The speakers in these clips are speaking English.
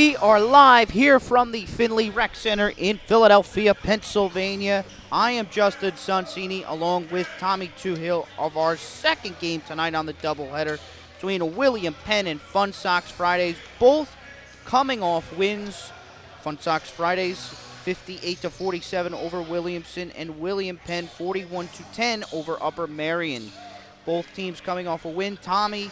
We are live here from the Finley Rec Center in Philadelphia, Pennsylvania. I am Justin Sonsini along with Tommy Toohill of our second game tonight on the doubleheader between William Penn and Fun Sox Fridays, both coming off wins. Fun Sox Fridays 58-47 over Williamson, and William Penn 41-10 over Upper Marion. Both teams coming off a win. Tommy,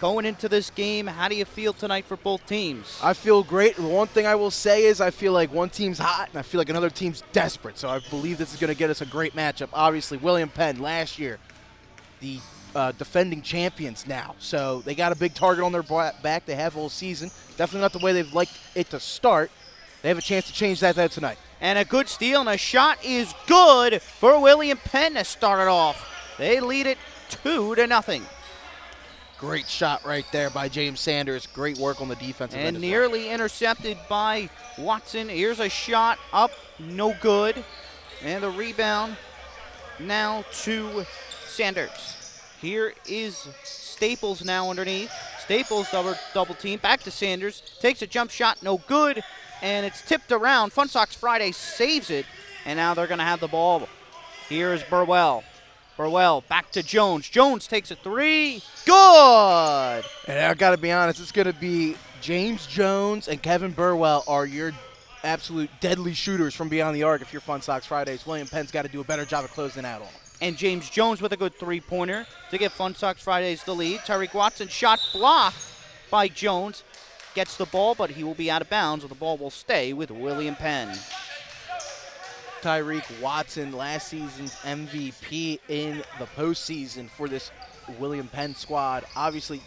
going into this game, how do you feel tonight for both teams? I feel great. One thing I will say is I feel like one team's hot and I feel like another team's desperate. So I believe this is going to get us a great matchup. Obviously, William Penn last year, the defending champions now. So they got a big target on their back. They have all season. Definitely not the way they've liked it to start. They have a chance to change that tonight. And a good steal, and a shot is good for William Penn to start it off. They lead it 2-0. Great shot right there by James Sanders. Great work on the defensive end. And nearly intercepted by Watson. Here's a shot up, no good. And the rebound now to Sanders. Here is Staples now underneath. Staples double team, back to Sanders. Takes a jump shot, no good. And it's tipped around. Fun Sox Friday saves it. And now they're going to have the ball. Here is Burwell. Burwell back to Jones. Jones takes a three. Good! And I got to be honest, it's going to be James Jones and Kevin Burwell are your absolute deadly shooters from beyond the arc if you're Fun Sox Fridays. William Penn's got to do a better job of closing out on them. And James Jones with a good three-pointer to give Fun Sox Fridays the lead. Tyreek Watson shot blocked by Jones. Gets the ball, but he will be out of bounds, so the ball will stay with William Penn. Tyreek Watson, last season's MVP in the postseason for this William Penn squad. Obviously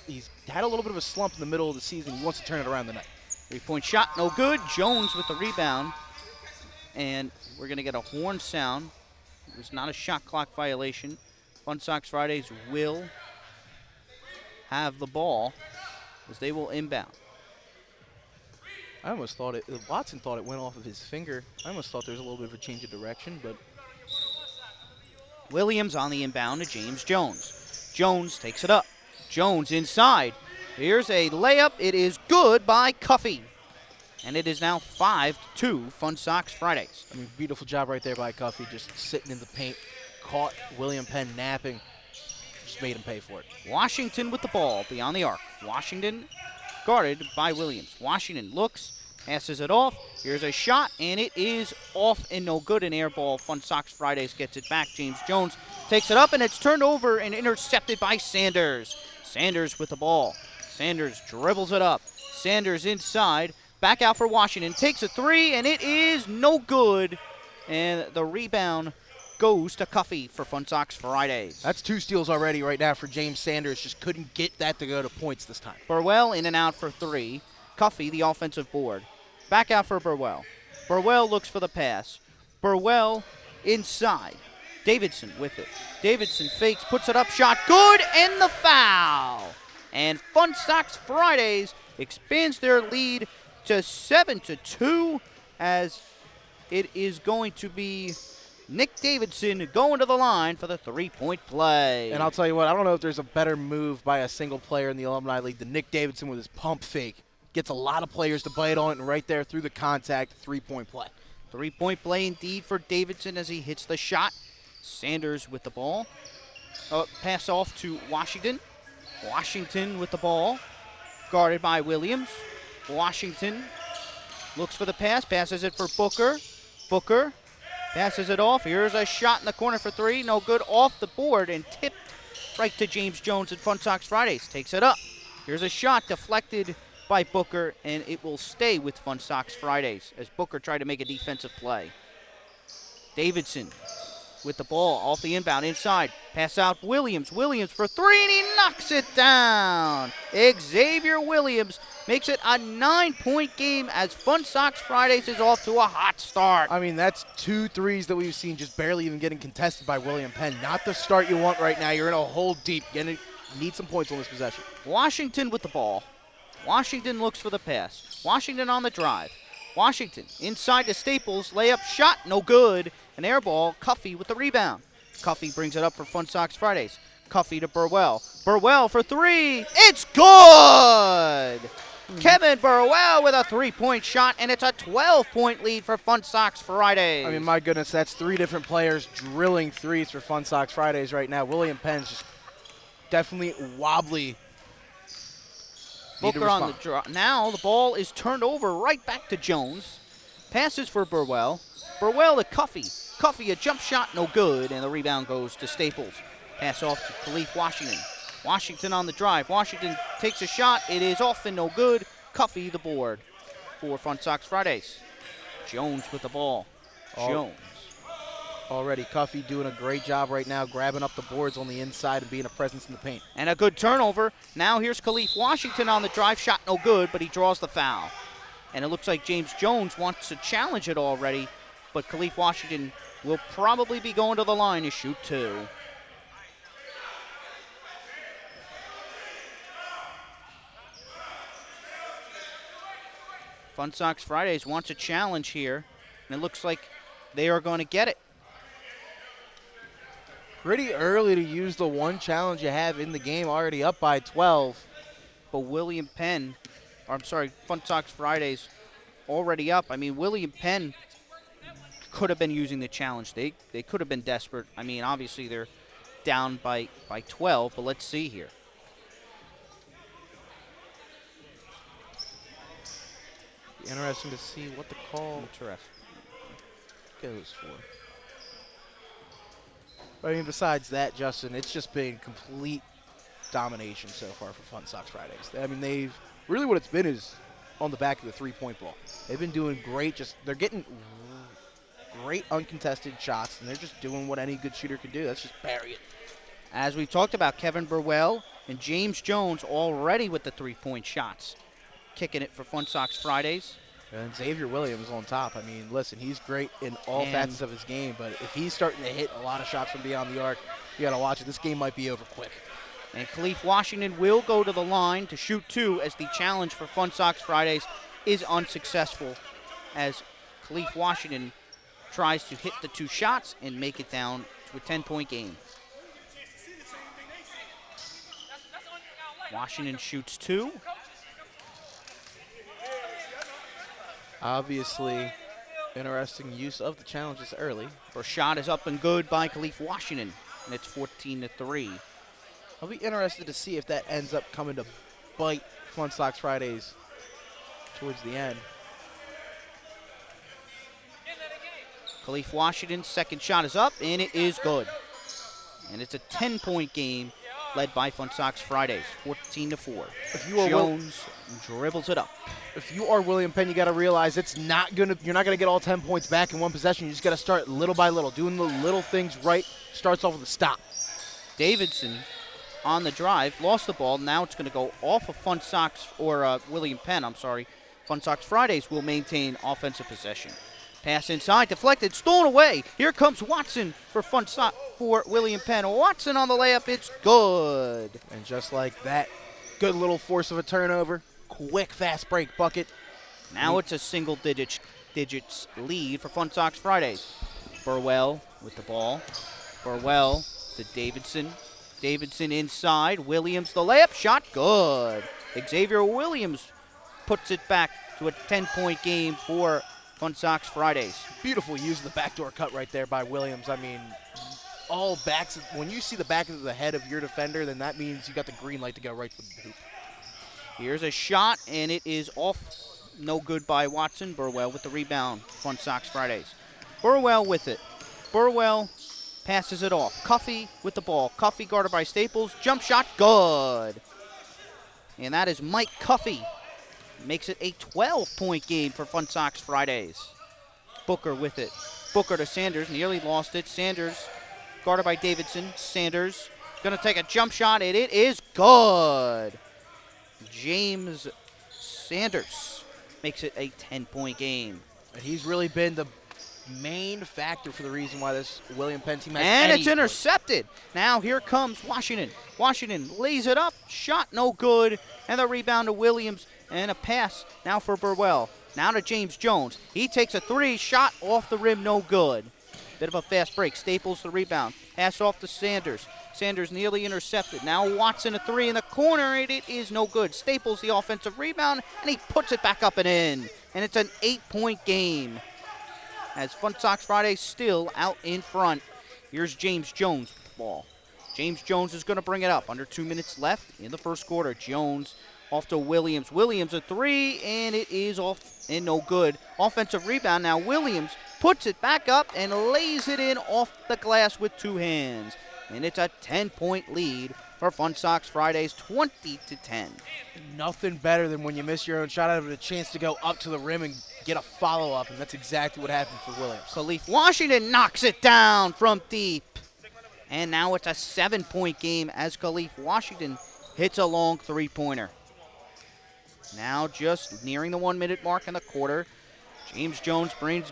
he's had a little bit of a slump in the middle of the season. He wants to turn it around tonight. Three-point shot, no good. Jones with the rebound. And we're going to get a horn sound. It was not a shot clock violation. Fun Sox Fridays will have the ball as they will inbound. I almost thought Watson thought it went off of his finger. I almost thought there was a little bit of a change of direction, but. Williams on the inbound to James Jones. Jones takes it up. Jones inside. Here's a layup. It is good by Cuffey. And it is now 5-2 Fun Sox Fridays. I mean, beautiful job right there by Cuffey, just sitting in the paint. Caught William Penn napping. Just made him pay for it. Washington with the ball beyond the arc. Washington guarded by Williams. Washington looks, passes it off. Here's a shot, and it is off and no good. An air ball. Fun Sox Fridays gets it back. James Jones takes it up, and it's turned over and intercepted by Sanders. Sanders with the ball. Sanders dribbles it up. Sanders inside. Back out for Washington. Takes a three, and it is no good. And the rebound goes to Cuffey for Fun Sox Fridays. That's two steals already right now for James Sanders. Just couldn't get that to go to points this time. Burwell in and out for three. Cuffey, the offensive board. Back out for Burwell. Burwell looks for the pass. Burwell inside. Davidson with it. Davidson fakes, puts it up, shot good, and the foul. And Fun Sox Fridays expands their lead to 7-2 as it is going to be Nick Davidson going to the line for the three-point play. And I'll tell you what, I don't know if there's a better move by a single player in the Alumni League than Nick Davidson with his pump fake. Gets a lot of players to bite on it, and right there through the contact, three-point play. Three-point play indeed for Davidson as he hits the shot. Sanders with the ball. Pass off to Washington. Washington with the ball. Guarded by Williams. Washington looks for the pass. Passes it for Booker. Booker passes it off. Here's a shot in the corner for three. No good, off the board and tipped right to James Jones at Fun Sox Fridays. Takes it up. Here's a shot deflected by Booker, and it will stay with Fun Sox Fridays as Booker tried to make a defensive play. Davidson with the ball off the inbound inside. Pass out Williams. Williams for three, and he knocks it down. Xavier Williams makes it a 9-point game as Fun Sox Fridays is off to a hot start. I mean, that's 2 threes that we've seen just barely even getting contested by William Penn. Not the start you want right now. You're in a hole deep. You need some points on this possession. Washington with the ball. Washington looks for the pass. Washington on the drive. Washington inside to Staples. Layup shot, no good. An air ball. Cuffey with the rebound. Cuffey brings it up for Fun Sox Fridays. Cuffey to Burwell. Burwell for three. It's good! Kevin Burwell with a 3-point shot, and it's a 12-point lead for Fun Sox Fridays. I mean, my goodness, that's 3 different players drilling threes for Fun Sox Fridays right now. William Penn's just definitely wobbly. Booker on the draw. Now the ball is turned over right back to Jones. Passes for Burwell. Burwell to Cuffey. Cuffey, a jump shot, no good, and the rebound goes to Staples. Pass off to Khalif Washington. Washington on the drive. Washington takes a shot. It is off and no good. Cuffey the board for Fun Sox Fridays. Jones with the ball. Jones. Already Cuffey doing a great job right now, grabbing up the boards on the inside and being a presence in the paint. And a good turnover. Now here's Khalif Washington on the drive. Shot no good, but he draws the foul. And it looks like James Jones wants to challenge it already, but Khalif Washington will probably be going to the line to shoot 2. Fun Sox Fridays wants a challenge here, and it looks like they are going to get it. Pretty early to use the one challenge you have in the game, already up by 12. But Fun Sox Fridays already up. I mean, William Penn could have been using the challenge. They could have been desperate. I mean, obviously they're down by 12, but let's see here. Interesting to see what the call Interesting. goes for. But I mean, besides that, Justin, it's just been complete domination so far for Fun Sox Fridays. I mean, really what it's been is on the back of the three-point ball. They've been doing great. They're getting great uncontested shots, and they're just doing what any good shooter can do. That's just bury it. As we've talked about, Kevin Burwell and James Jones already with the 3-point shots. Kicking it for Fun Sox Fridays. And Xavier Williams on top. I mean, listen, he's great in all facets of his game, but if he's starting to hit a lot of shots from beyond the arc, you got to watch it. This game might be over quick. And Khalif Washington will go to the line to shoot 2 as the challenge for Fun Sox Fridays is unsuccessful, as Khalif Washington tries to hit the 2 shots and make it down to a 10-point game. Washington shoots 2. Obviously, interesting use of the challenges early. First shot is up and good by Khalif Washington, and it's 14-3. I'll be interested to see if that ends up coming to bite Fun Sox Fridays towards the end. Khalif Washington's second shot is up, and it is good. And it's a 10-point game led by Fun Sox Fridays, 14-4. Jones dribbles it up. If you are William Penn, you got to realize you're not going to get all 10 points back in one possession. You just got to start little by little, doing the little things right. Starts off with a stop. Davidson on the drive, lost the ball. Now it's going to go off of Fun Sox, or William Penn, I'm sorry. Fun Sox Fridays will maintain offensive possession. Pass inside, deflected, stolen away. Here comes Watson for William Penn. Watson on the layup, it's good. And just like that, good little force of a turnover. Quick, fast break bucket. Now it's a single digits lead for Fun Sox Fridays. Burwell with the ball. Burwell to Davidson. Davidson inside. Williams the layup. Shot good. Xavier Williams puts it back to a 10-point game for Fun Sox Fridays. Beautiful use of the backdoor cut right there by Williams. I mean, all backs. When you see the back of the head of your defender, then that means you got the green light to go right to the hoop. Here's a shot, and it is off. No good by Watson. Burwell with the rebound. Fun Sox Fridays. Burwell with it. Burwell passes it off. Cuffey with the ball. Cuffey guarded by Staples. Jump shot, good. And that is Mike Cuffey. Makes it a 12-point game for Fun Sox Fridays. Booker with it. Booker to Sanders. Nearly lost it. Sanders guarded by Davidson. Sanders going to take a jump shot, and it is good. James Sanders makes it a 10-point game. And he's really been the main factor for the reason why this William Penn team has And it's intercepted. Now here comes Washington. Washington lays it up. Shot no good. And the rebound to Williams. And a pass now for Burwell. Now to James Jones. He takes a 3. Shot off the rim, no good. Bit of a fast break. Staples the rebound. Pass off to Sanders. Sanders nearly intercepted. Now Watson a three in the corner, and it is no good. Staples the offensive rebound, and he puts it back up and in. And it's an 8-point game as Fun Sox Friday still out in front. Here's James Jones with the ball. James Jones is going to bring it up. Under 2 minutes left in the first quarter. Jones off to Williams. Williams a three, and it is off and no good. Offensive rebound now. Williams puts it back up and lays it in off the glass with two hands. And it's a 10-point lead for Fun Sox Fridays, 20-10. Nothing better than when you miss your own shot out of a chance to go up to the rim and get a follow-up, and that's exactly what happened for Williams. Khalif Washington knocks it down from deep. And now it's a 7-point game as Khalif Washington hits a long three-pointer. Now just nearing the 1 minute mark in the quarter. James Jones brings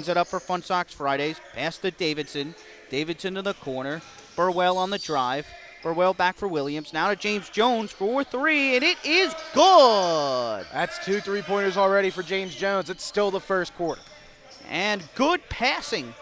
it up for Fun Sox Fridays. Pass to Davidson. Davidson to the corner. Burwell on the drive. Burwell back for Williams. Now to James Jones for three, and it is good. That's 2 3-pointers already for James Jones. It's still the first quarter. And good passing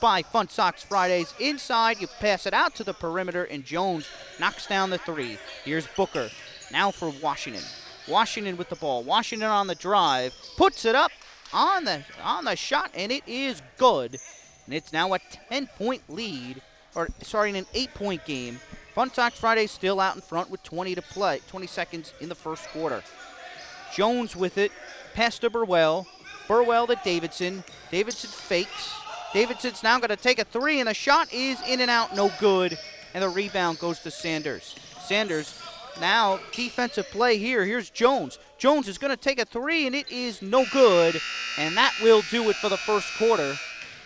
by Fun Sox Fridays. Inside, you pass it out to the perimeter, and Jones knocks down the three. Here's Booker. Now for Washington. Washington with the ball. Washington on the drive. Puts it up on the shot, and it is good. And it's now a 10-point lead, an 8-point game. Fun Sox Friday still out in front with 20 to play, 20 seconds in the first quarter. Jones with it, pass to Burwell. Burwell to Davidson. Davidson fakes. Davidson's now going to take a three, and the shot is in and out, no good. And the rebound goes to Sanders. Sanders now defensive play here. Here's Jones. Jones is going to take a three, and it is no good. And that will do it for the first quarter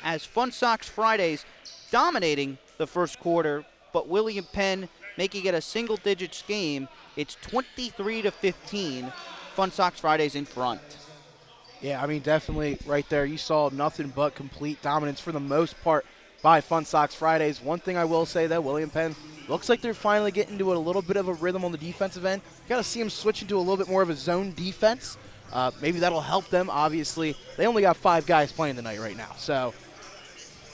as Fun Sox Fridays dominating the first quarter, but William Penn making it a single-digits game. It's 23-15. Fun Sox Fridays in front. Yeah, I mean, definitely right there. You saw nothing but complete dominance for the most part by Fun Sox Fridays. One thing I will say, though, William Penn looks like they're finally getting into a little bit of a rhythm on the defensive end. You got to see them switch into a little bit more of a zone defense. Maybe that'll help them. Obviously, they only got 5 guys playing tonight right now. So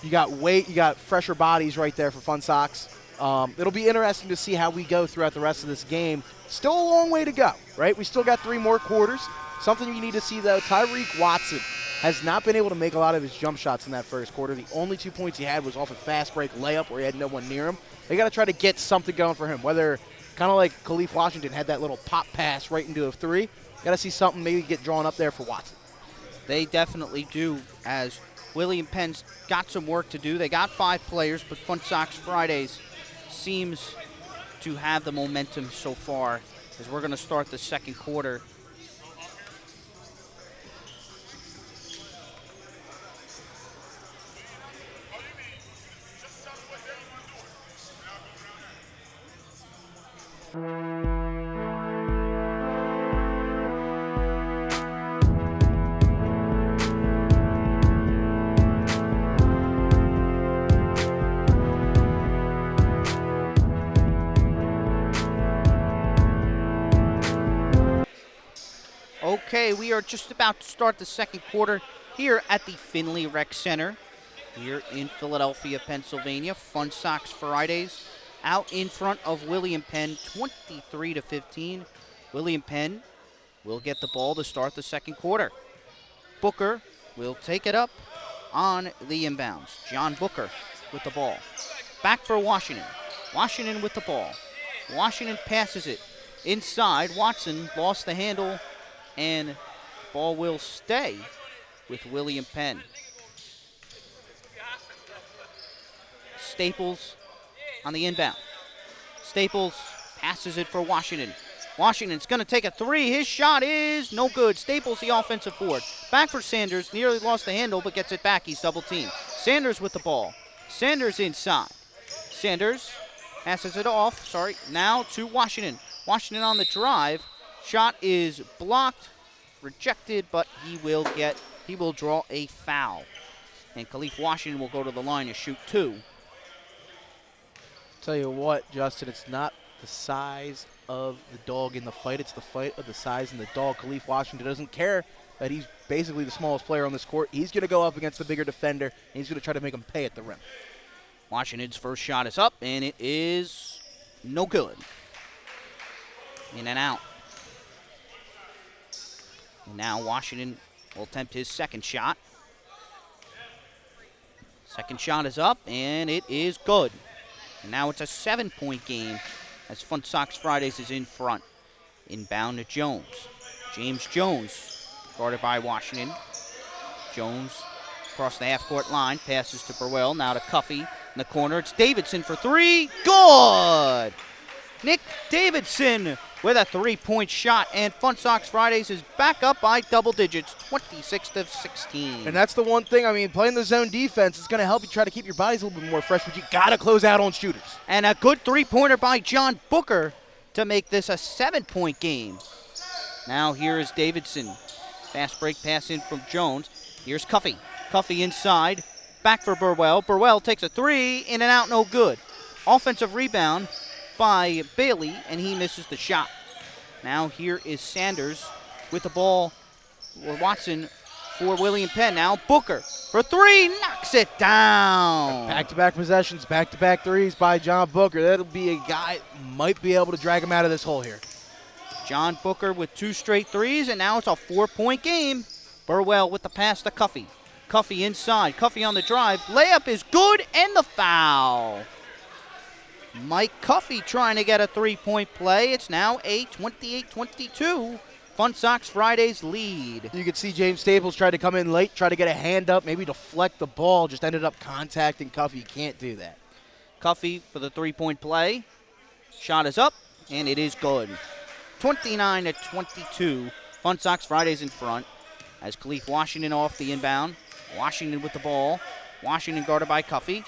you got weight, you got fresher bodies right there for Fun Sox. It'll be interesting to see how we go throughout the rest of this game. Still a long way to go, right? We still got 3 more quarters. Something you need to see, though, Tyreek Watson has not been able to make a lot of his jump shots in that first quarter. The only 2 points he had was off a fast break layup where he had no one near him. They got to try to get something going for him, whether kind of like Khalif Washington had that little pop pass right into a three. Got to see something maybe get drawn up there for Watson. They definitely do, as William Penn's got some work to do. They got 5 players, but Fun Sox Fridays seems to have the momentum so far as we're going to start the second quarter. Okay, we are just about to start the second quarter here at the Finley Rec Center here in Philadelphia, Pennsylvania. Fun Sox Fridays out in front of William Penn, 23-15. William Penn will get the ball to start the second quarter. Booker will take it up on the inbounds. John Booker with the ball. Back for Washington. Washington with the ball. Washington passes it inside. Watson lost the handle, and ball will stay with William Penn. Staples on the inbound. Staples passes it for Washington. Washington's going to take a three. His shot is no good. Staples the offensive board. Back for Sanders. Nearly lost the handle, but gets it back. He's double teamed. Sanders with the ball. Sanders inside. Sanders passes it off. Now to Washington. Washington on the drive. Shot is blocked, rejected, but he will draw a foul. And Khalif Washington will go to the line to shoot 2. Tell you what, Justin, it's not the size of the dog in the fight. It's the fight of the size and the dog. Khalif Washington doesn't care that he's basically the smallest player on this court. He's going to go up against the bigger defender, and he's going to try to make him pay at the rim. Washington's first shot is up, and it is no good. In and out. And now Washington will attempt his second shot. Second shot is up, and it is good. And now it's a 7-point game as Fun Sox Fridays is in front. Inbound to Jones. James Jones, guarded by Washington. Jones across the half-court line, passes to Burwell, now to Cuffey in the corner. It's Davidson for three. Good! Nick Davidson with a 3-point shot, and Fun Sox Fridays is back up by double digits, 26-16. And that's the one thing, I mean, playing the zone defense is going to help you try to keep your bodies a little bit more fresh, but you got to close out on shooters. And a good three-pointer by John Booker to make this a 7-point game. Now here is Davidson. Fast break pass in from Jones. Here's Cuffey. Cuffey inside. Back for Burwell. Burwell takes a three. In and out, no good. Offensive rebound by Bailey, and he misses the shot. Now here is Sanders with the ball. Or Watson for William Penn. Now Booker for three. Knocks it down. Back-to-back possessions, back-to-back threes by John Booker. That'll be a guy might be able to drag him out of this hole here. John Booker with 2 straight threes, and now it's a 4-point game. Burwell with the pass to Cuffey. Cuffey inside. Cuffey on the drive. Layup is good, and the foul. Mike Cuffey trying to get a 3-point play. It's now a 28-22 Fun Sox Fridays lead. You could see James Staples try to come in late, try to get a hand up, maybe deflect the ball, just ended up contacting Cuffey. You can't do that. Cuffey for the 3-point play. Shot is up, and it is good. 29-22. Fun Sox Fridays in front as Khalif Washington off the inbound. Washington with the ball. Washington guarded by Cuffey.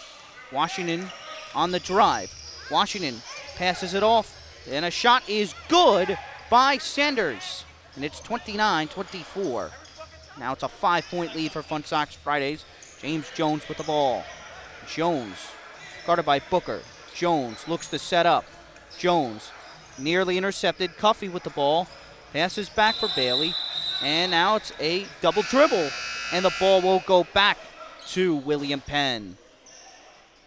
Washington on the drive. Washington passes it off, and a shot is good by Sanders. And it's 29-24. Now it's a 5-point lead for Fun Sox Fridays. James Jones with the ball. Jones guarded by Booker. Jones looks to set up. Jones nearly intercepted. Cuffey with the ball. Passes back for Bailey. And now it's a double dribble. And the ball will go back to William Penn.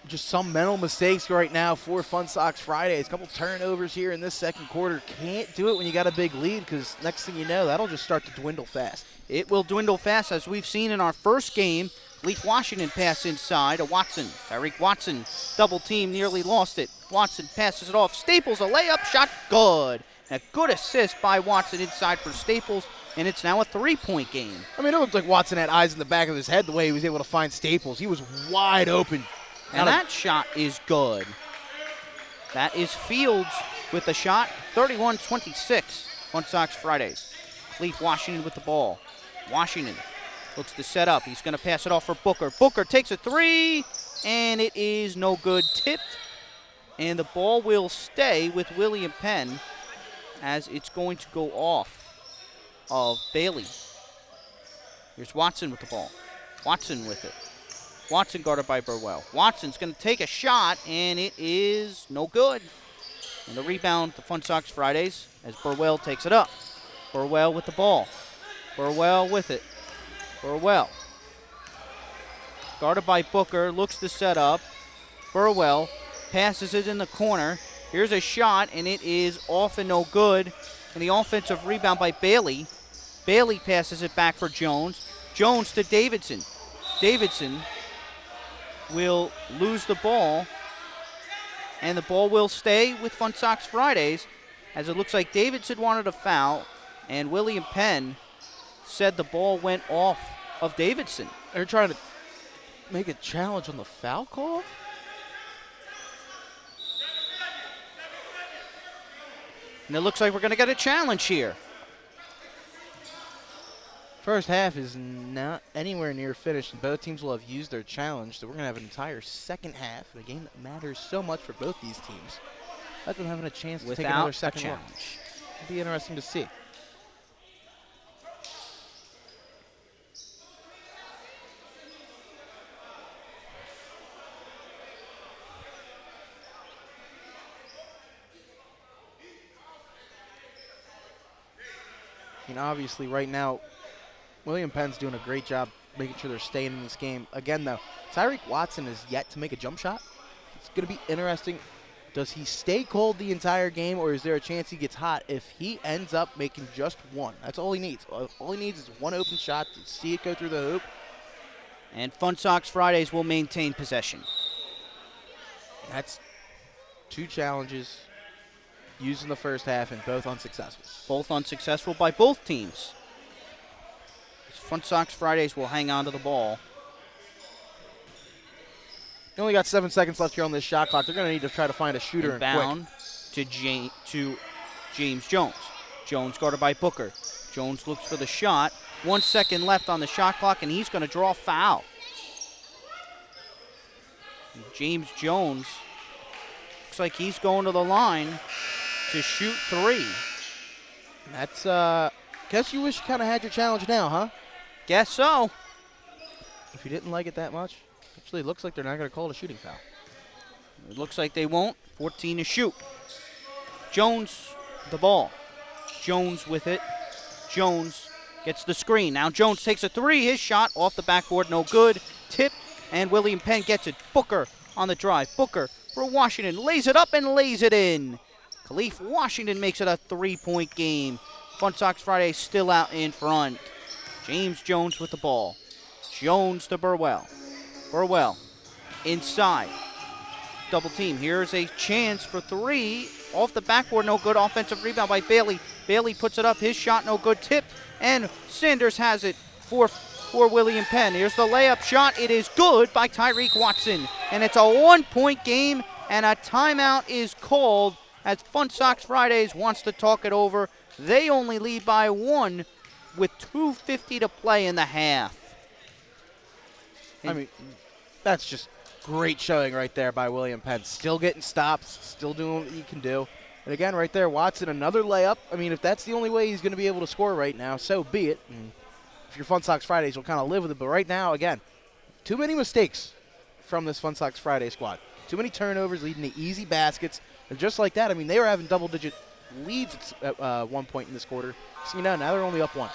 Just some mental mistakes right now for Fun Sox Fridays. A couple turnovers here in this second quarter. Can't do it when you got a big lead because next thing you know, that'll just start to dwindle fast. It will dwindle fast as we've seen in our first game. Leaf Washington pass inside to Watson. Tyreek Watson double team, nearly lost it. Watson passes it off. Staples, a layup, shot good. And a good assist by Watson inside for Staples, and it's now a 3-point game. I mean, it looked like Watson had eyes in the back of his head the way he was able to find Staples. He was wide open. And that shot is good. That is Fields with the shot, 31-26, Fun Sox Fridays. Leaf Washington with the ball. Washington looks to set up. He's going to pass it off for Booker. Booker takes a three, and it is no good. Tipped, and the ball will stay with William Penn as it's going to go off of Bailey. Here's Watson with the ball. Watson with it. Watson guarded by Burwell. Watson's going to take a shot, and it is no good. And the rebound, the Fun Sox Fridays, as Burwell takes it up. Burwell with the ball. Burwell with it. Burwell. Guarded by Booker, looks to set up. Burwell passes it in the corner. Here's a shot, and it is off and no good. And the offensive rebound by Bailey. Bailey passes it back for Jones. Jones to Davidson. Davidson will lose the ball, and the ball will stay with Fun Sox Fridays, as it looks like Davidson wanted a foul, and William Penn said the ball went off of Davidson. They're trying to make a challenge on the foul call? And it looks like we're going to get a challenge here. First half is not anywhere near finished, and both teams will have used their challenge, so we're going to have an entire second half in a game that matters so much for both these teams. Let them having a chance to take another second challenge. It'll be interesting to see. I mean, obviously right now, William Penn's doing a great job making sure they're staying in this game. Again, though, Tyreek Watson is yet to make a jump shot. It's going to be interesting. Does he stay cold the entire game, or is there a chance he gets hot? If he ends up making just one, that's all he needs. All he needs is one open shot to see it go through the hoop. And Fun Sox Fridays will maintain possession. That's 2 challenges used in the first half and both unsuccessful. Both unsuccessful by both teams. Fun Sox Fridays will hang on to the ball. You only got 7 seconds left here on this shot clock. They're going to need to try to find a shooter and bound quick. to James Jones. Jones guarded by Booker. Jones looks for the shot. 1 second left on the shot clock, and he's going to draw foul. And James Jones looks like he's going to the line to shoot 3. That's, guess you wish you kind of had your challenge now, huh? Guess so. If you didn't like it that much. Actually, it looks like they're not going to call it a shooting foul. It looks like they won't. 14 to shoot. Jones, the ball. Jones with it. Jones gets the screen. Now Jones takes a 3. His shot off the backboard, no good. Tip, and William Penn gets it. Booker on the drive. Booker for Washington. Lays it up and lays it in. Khalif Washington makes it a 3-point game. Fun Sox Friday still out in front. James Jones with the ball. Jones to Burwell. Burwell inside. Double team. Here's a chance for 3. Off the backboard, no good. Offensive rebound by Bailey. Bailey puts it up. His shot, no good. Tip, and Sanders has it for William Penn. Here's the layup shot. It is good by Tyreek Watson. And it's a 1-point game, and a timeout is called as Fun Sox Fridays wants to talk it over. They only lead by 1 with 2:50 to play in the half. I mean, that's just great showing right there by William Penn. Still getting stops, still doing what he can do. And again, right there, Watson, another layup. I mean, if that's the only way he's going to be able to score right now, so be it. And if you're Fun Sox Fridays, you'll kind of live with it. But right now, again, too many mistakes from this Fun Sox Friday squad. Too many turnovers leading to easy baskets. And just like that, I mean, they were having double-digit leads at one point in this quarter. So, now they're only up 1.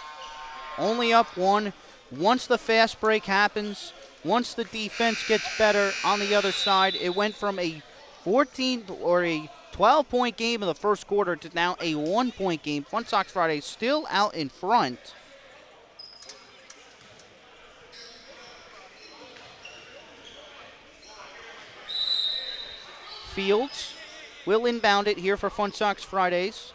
Only up 1. Once the fast break happens, once the defense gets better on the other side, it went from a 14 or a 12-point game in the first quarter to now a 1-point game. Fun Sox Friday still out in front. Fields will inbound it here for Fun Sox Fridays.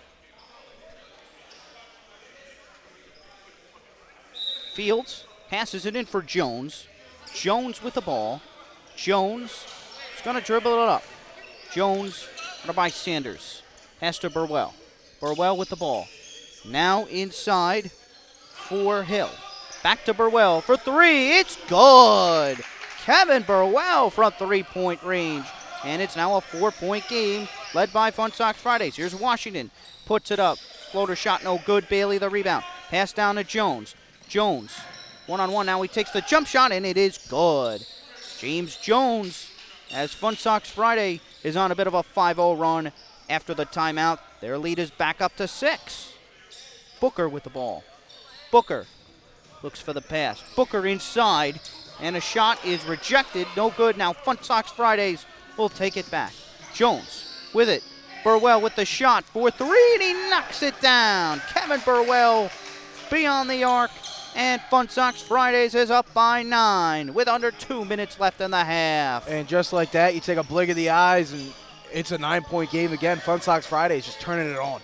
Fields passes it in for Jones. Jones with the ball. Jones is going to dribble it up. Jones by Sanders. Pass to Burwell. Burwell with the ball. Now inside for Hill. Back to Burwell for 3. It's good. Kevin Burwell from 3-point range. And it's now a 4-point game led by Fun Sox Fridays. Here's Washington. Puts it up. Floater shot no good. Bailey the rebound. Pass down to Jones. Jones, one-on-one. Now he takes the jump shot, and it is good. James Jones, as Fun Sox Friday is on a bit of a 5-0 run after the timeout. Their lead is back up to 6. Booker with the ball. Booker looks for the pass. Booker inside, and a shot is rejected. No good. Now Fun Sox Fridays will take it back. Jones with it. Burwell with the shot for 3, and he knocks it down. Kevin Burwell beyond the arc. And Fun Sox Fridays is up by 9 with under 2 minutes left in the half. And just like that, you take a blink of the eyes, and it's a 9-point game again. Fun Sox Fridays just turning it on.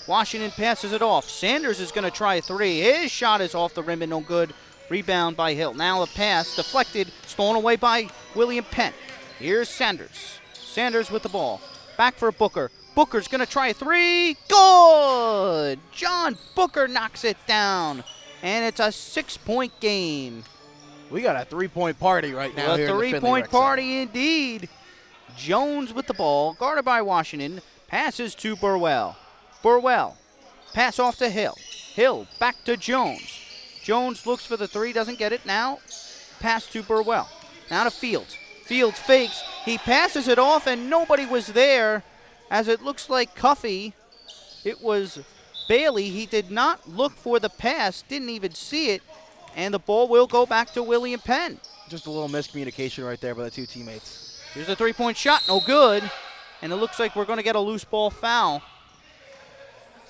Washington passes it off. Sanders is going to try a 3. His shot is off the rim and no good. Rebound by Hill. Now a pass deflected, stolen away by William Penn. Here's Sanders. Sanders with the ball. Back for Booker. Booker's going to try a 3. Good! John Booker knocks it down. And it's a 6-point game. We got a 3-point party right now. A here 3-point party indeed. Jones with the ball, guarded by Washington. Passes to Burwell. Burwell, pass off to Hill. Hill back to Jones. Jones looks for the 3, doesn't get it. Now pass to Burwell. Now to Fields. Fields fakes. He passes it off, and nobody was there. As it looks like Cuffey, it was Bailey. He did not look for the pass, didn't even see it. And the ball will go back to William Penn. Just a little miscommunication right there by the two teammates. Here's a three-point shot, no good. And it looks like we're going to get a loose ball foul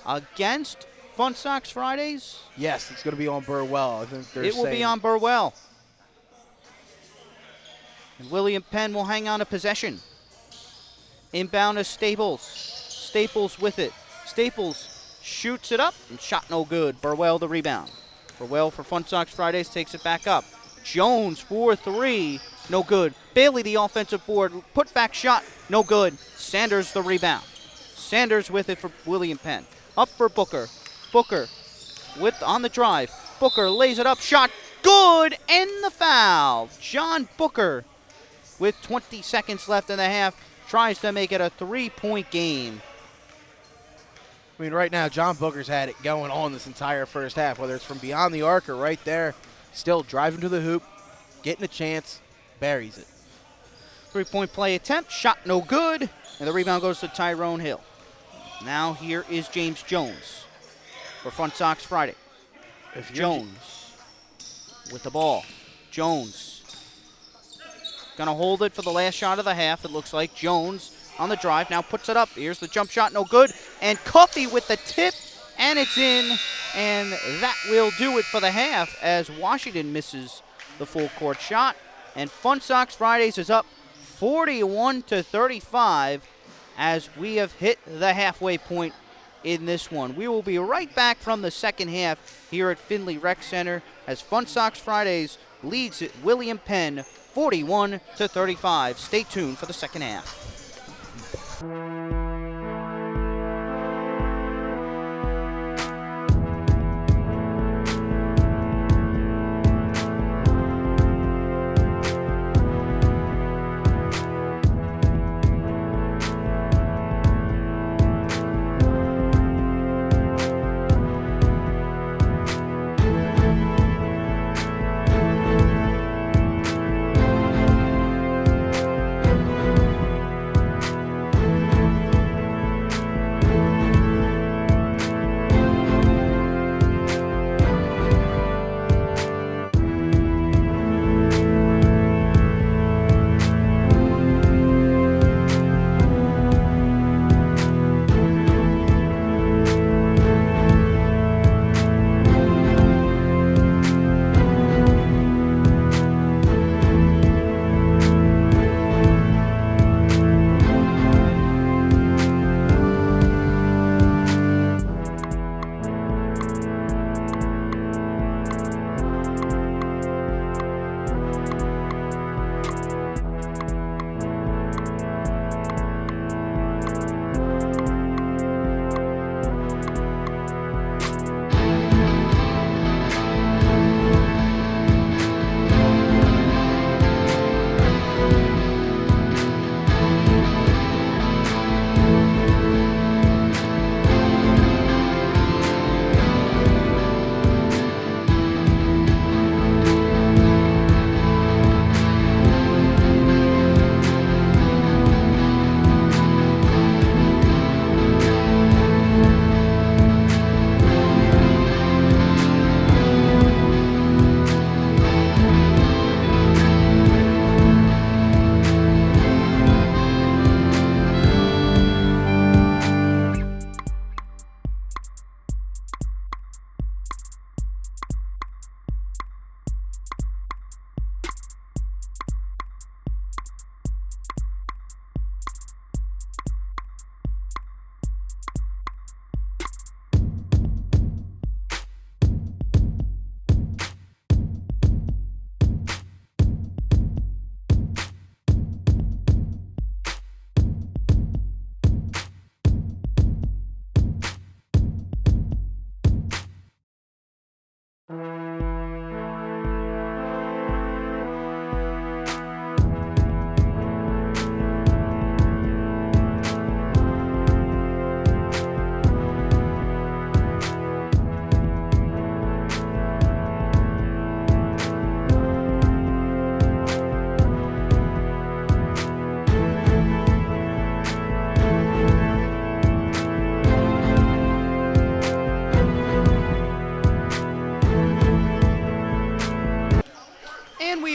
against Fun Sox Fridays. Yes, it's going to be on Burwell. I think It will be on Burwell. And William Penn will hang on to possession. Inbound to Staples. Staples with it. Staples shoots it up and shot no good. Burwell the rebound. Burwell for Fun Sox Fridays takes it back up. Jones for three, no good. Bailey the offensive board, put back shot, no good. Sanders the rebound. Sanders with it for William Penn. Up for Booker. Booker on the drive. Booker lays it up, shot good, and the foul. John Booker with 20 seconds left in the half tries to make it a 3-point game. I mean, right now, John Booker's had it going on this entire first half, whether it's from beyond the arc or right there, still driving to the hoop, getting a chance, buries it. 3-point play attempt, shot no good, and the rebound goes to Tyrone Hill. Now here is James Jones for Fun Sox Friday. Jones with the ball. Jones gonna hold it for the last shot of the half, it looks like. Jones on the drive, now puts it up. Here's the jump shot, no good. And Cuffey with the tip, and it's in. And that will do it for the half as Washington misses the full court shot. And Fun Sox Fridays is up 41-35 as we have hit the halfway point in this one. We will be right back from the second half here at Findlay Rec Center as Fun Sox Fridays leads at William Penn 41-35. Stay tuned for the second half.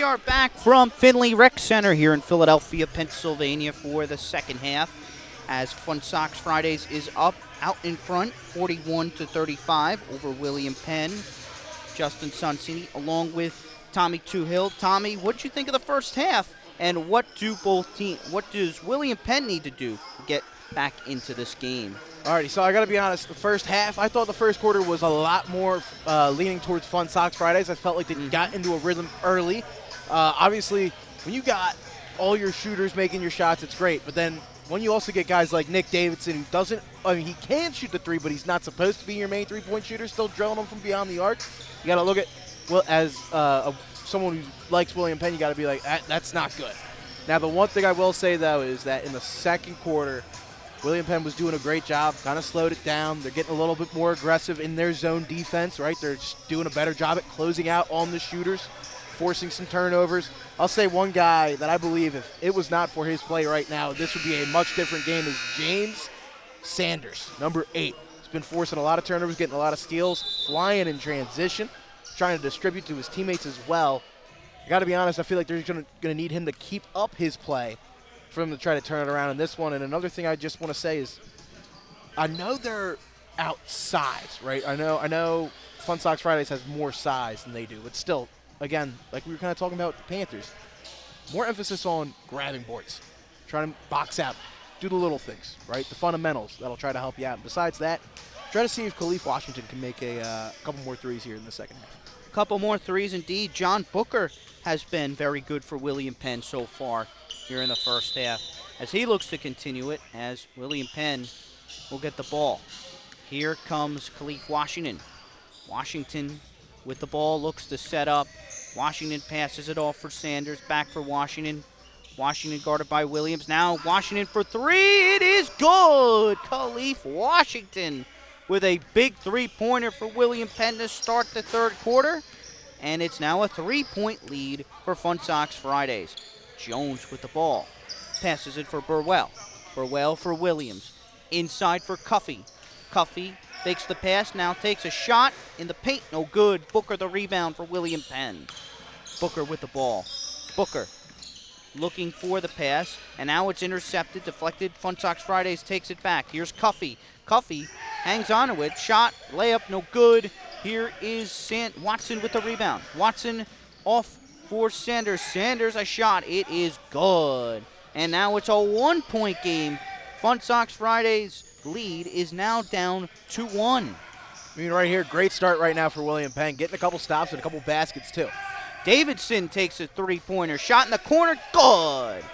are back from Finley Rec Center here in Philadelphia, Pennsylvania for the second half as Fun Sox Fridays is up out in front, 41-35 over William Penn. Justin Sonsini along with Tommy Toohill. Tommy, what did you think of the first half, and what does William Penn need to do to get back into this game? Alrighty, so I got to be honest, the first half, I thought the first quarter was a lot more leaning towards Fun Sox Fridays. I felt like they got into a rhythm early. Obviously, when you got all your shooters making your shots, it's great. But then when you also get guys like Nick Davidson, who he can shoot the three, but he's not supposed to be your main three-point shooter, still drilling them from beyond the arc. You got to look at, as someone who likes William Penn, you got to be like, that's not good. Now, the one thing I will say, though, is that in the second quarter, William Penn was doing a great job, kind of slowed it down. They're getting a little bit more aggressive in their zone defense, right? They're just doing a better job at closing out on the shooters, forcing some turnovers. I'll say one guy that I believe if it was not for his play right now, this would be a much different game is James Sanders, number 8. He's been forcing a lot of turnovers, getting a lot of steals, flying in transition, trying to distribute to his teammates as well. I got to be honest, I feel like they're going to need him to keep up his play for him to try to turn it around in this one. And another thing I just want to say is I know they're outsized, right? I know Fun Sox Fridays has more size than they do, but still, again, like we were kind of talking about the Panthers, more emphasis on grabbing boards, trying to box out, do the little things, right? The fundamentals that'll try to help you out. And besides that, try to see if Khalif Washington can make a couple more threes here in the second half. Couple more threes indeed. John Booker has been very good for William Penn so far here in the first half as he looks to continue it as William Penn will get the ball. Here comes Khalif Washington. Washington with the ball looks to set up. Washington passes it off for Sanders. Back for Washington. Washington guarded by Williams. Now Washington for three. It is good. Khalif Washington with a big three-pointer for William Penn to start the third quarter. And it's now a 3-point lead for Fun Sox Fridays. Jones with the ball. Passes it for Burwell. Burwell for Williams. Inside for Cuffey. Cuffey fakes the pass, now takes a shot in the paint. No good. Booker the rebound for William Penn. Booker with the ball. Booker looking for the pass, and now it's intercepted, deflected. Fun Sox Fridays takes it back. Here's Cuffey. Cuffey hangs on to it. Shot, layup, no good. Here is Watson with the rebound. Watson off for Sanders. Sanders a shot. It is good. And now it's a 1-point game. Fun Sox Fridays lead is now down to 1. I mean, right here, great start right now for William Penn. Getting a couple stops and a couple baskets, too. Davidson takes a three-pointer. Shot in the corner. Good.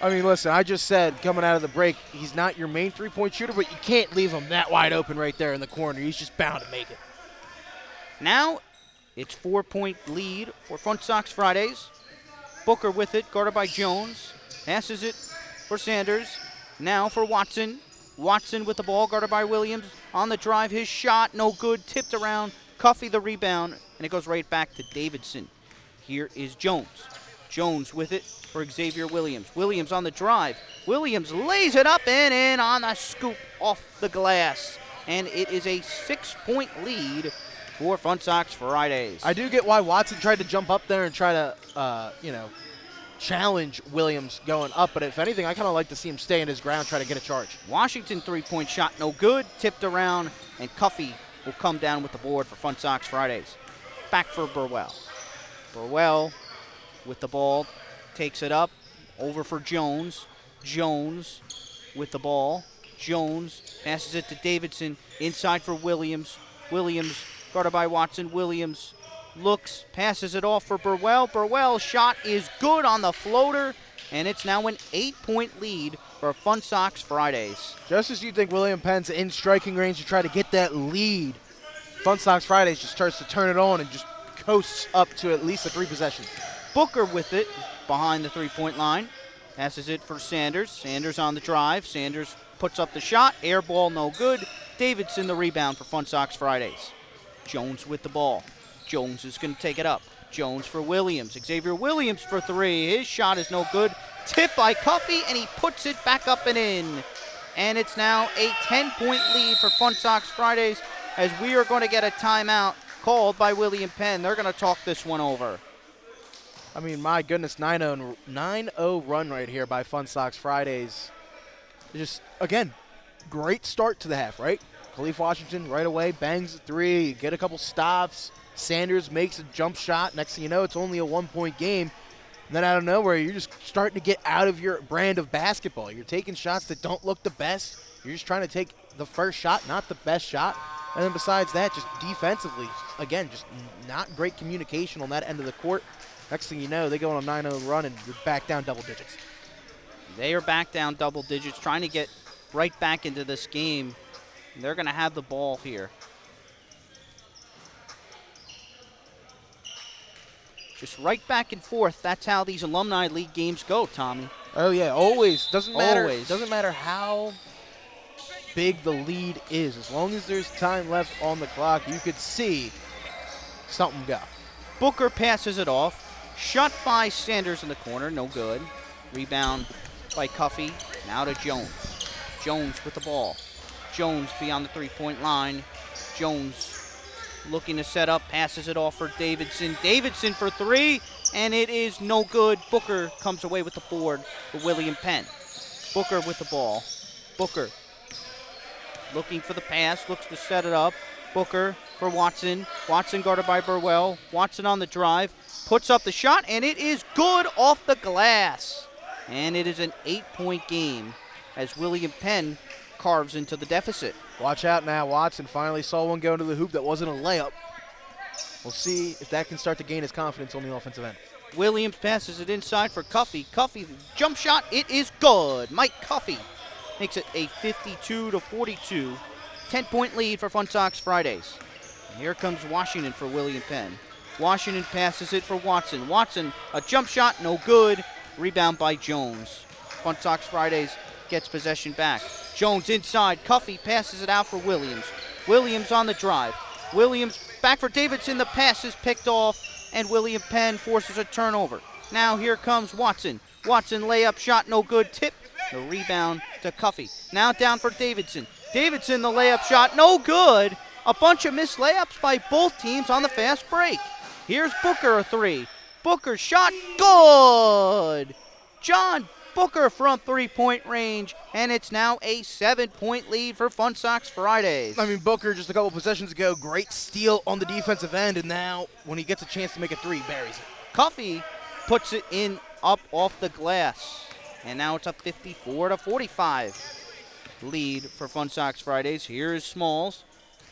I mean, listen, I just said coming out of the break, he's not your main three-point shooter, but you can't leave him that wide open right there in the corner. He's just bound to make it. Now it's 4-point lead for Fun Sox Fridays. Booker with it, guarded by Jones. Passes it for Sanders. Now for Watson. Watson with the ball, guarded by Williams. On the drive, his shot, no good. Tipped around. Cuffey the rebound, and it goes right back to Davidson. Here is Jones. Jones with it for Xavier Williams. Williams on the drive. Williams lays it up and in on the scoop off the glass. And it is a 6-point lead for Fun Sox Fridays. I do get why Watson tried to jump up there and try to, challenge Williams going up. But if anything, I kind of like to see him stay in his ground, try to get a charge. Washington three-point shot, no good. Tipped around, and Cuffey will come down with the board for Fun Sox Fridays. Back for Burwell. Burwell with the ball, takes it up, over for Jones. Jones with the ball. Jones passes it to Davidson, inside for Williams. Williams guarded by Watson. Williams looks, passes it off for Burwell. Burwell's shot is good on the floater, and it's now an 8-point lead for Fun Sox Fridays. Just as you think William Penn's in striking range to try to get that lead, Fun Sox Fridays just starts to turn it on and just coasts up to at least a 3-possession. Booker with it behind the three-point line. Passes it for Sanders. Sanders on the drive. Sanders puts up the shot. Air ball, no good. Davidson the rebound for Fun Sox Fridays. Jones with the ball. Jones is going to take it up. Jones for Williams. Xavier Williams for three. His shot is no good. Tipped by Cuffey, and he puts it back up and in. And it's now a 10-point lead for Fun Sox Fridays as we are going to get a timeout called by William Penn. They're going to talk this one over. I mean, my goodness, 9-0 run right here by Fun Sox Fridays. Just, again, great start to the half, right? Khalif Washington right away bangs a three, get a couple stops. Sanders makes a jump shot. Next thing you know, it's only a 1-point game. And then out of nowhere, you're just starting to get out of your brand of basketball. You're taking shots that don't look the best. You're just trying to take the first shot, not the best shot. And then besides that, just defensively, again, just not great communication on that end of the court. Next thing you know, they go on a 9-0 run and you're back down double digits. They are back down double digits, trying to get right back into this game. They're going to have the ball here. Just right back and forth. That's how these Alumni League games go, Tommy. Oh, yeah, always. Doesn't matter. Always. Doesn't matter how big the lead is. As long as there's time left on the clock, you could see something go. Booker passes it off. Shot by Sanders in the corner. No good. Rebound by Cuffey. Now to Jones. Jones with the ball. Jones beyond the three-point line. Jones looking to set up, passes it off for Davidson. Davidson for three, and it is no good. Booker comes away with the board for William Penn. Booker with the ball. Booker looking for the pass, looks to set it up. Booker for Watson. Watson guarded by Burwell. Watson on the drive, puts up the shot, and it is good off the glass. And it is an 8-point game as William Penn carves into the deficit. Watch out now. Watson finally saw one go into the hoop that wasn't a layup. We'll see if that can start to gain his confidence on the offensive end. Williams passes it inside for Cuffey. Cuffey, jump shot, it is good. Mike Cuffey makes it a 52-42, 10-point lead for Fun Sox Fridays. And here comes Washington for William Penn. Washington passes it for Watson. Watson, a jump shot, no good. Rebound by Jones. Fun Sox Fridays gets possession back. Jones inside. Cuffey passes it out for Williams. Williams on the drive. Williams back for Davidson. The pass is picked off, and William Penn forces a turnover. Now here comes Watson. Watson layup shot, no good. Tip. The rebound to Cuffey. Now down for Davidson. Davidson, the layup shot, no good. A bunch of missed layups by both teams on the fast break. Here's Booker, a three. Booker shot, good. John Booker from three-point range, and it's now a 7-point lead for Fun Sox Fridays. I mean, Booker just a couple possessions ago, great steal on the defensive end, and now when he gets a chance to make a three, buries it. Cuffey puts it in up off the glass, and now it's a 54-45 lead for Fun Sox Fridays. Here is Smalls.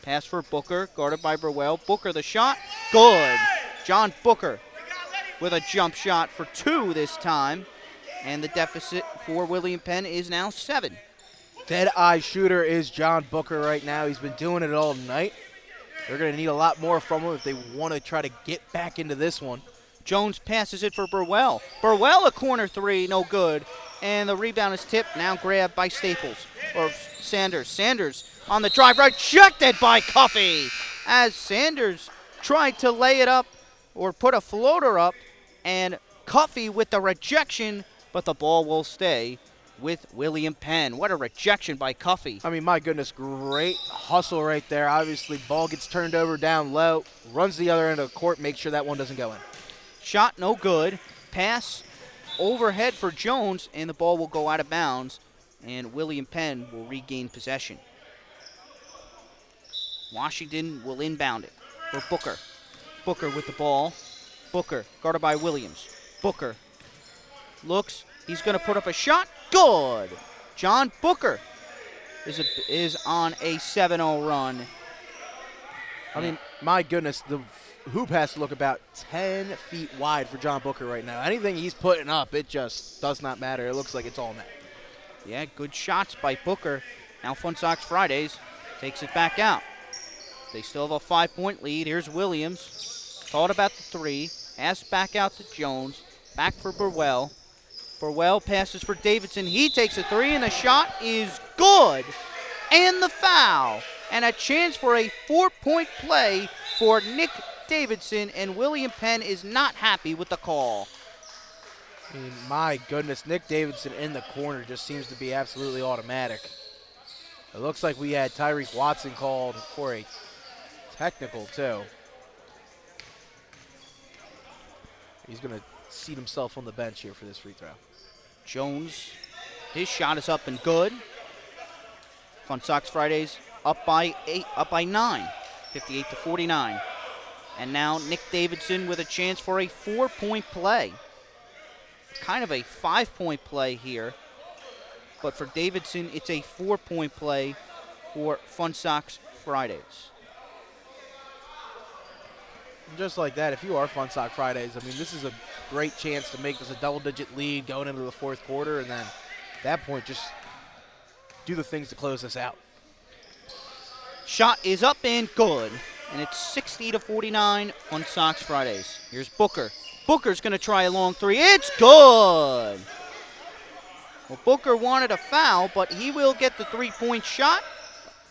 Pass for Booker, guarded by Burwell. Booker the shot, good. John Booker with a jump shot for two this time. And the deficit for William Penn is now 7. Dead-eye shooter is John Booker right now. He's been doing it all night. They're going to need a lot more from him if they want to try to get back into this one. Jones passes it for Burwell. Burwell a corner three, no good. And the rebound is tipped, now grabbed by Staples, or Sanders. Sanders on the drive, rejected by Cuffey. As Sanders tried to lay it up or put a floater up, and Cuffey with the rejection, but the ball will stay with William Penn. What a rejection by Cuffey. I mean, my goodness, great hustle right there. Obviously, ball gets turned over down low, runs the other end of the court, makes sure that one doesn't go in. Shot no good. Pass overhead for Jones, and the ball will go out of bounds, and William Penn will regain possession. Washington will inbound it for Booker. Booker with the ball. Booker guarded by Williams. Booker looks, he's going to put up a shot. Good. John Booker is on a 7-0 run. I mean, my goodness, the hoop has to look about 10 feet wide for John Booker right now. Anything he's putting up, it just does not matter. It looks like it's all net. Yeah, good shots by Booker. Now Fun Sox Fridays takes it back out. They still have a 5-point lead. Here's Williams. Thought about the three. Asked back out to Jones. Back for Burwell. Burwell passes for Davidson. He takes a three, and the shot is good. And the foul. And a chance for a 4-point play for Nick Davidson, and William Penn is not happy with the call. I mean, my goodness, Nick Davidson in the corner just seems to be absolutely automatic. It looks like we had Tyreek Watson called for a technical, too. He's going to seat himself on the bench here for this free throw. Jones, his shot is up and good. Fun Sox Fridays up by 9, 58-49. And now Nick Davidson with a chance for a 4-point play. Kind of a 5-point play here. But for Davidson, it's a 4-point play for Fun Sox Fridays. Just like that, if you are Fun Sox Fridays, I mean, this is a great chance to make this a double-digit lead going into the fourth quarter, and then at that point, just do the things to close this out. Shot is up and good, and it's 60-49 Fun Sox Fridays. Here's Booker. Booker's going to try a long three. It's good! Well, Booker wanted a foul, but he will get the three-point shot.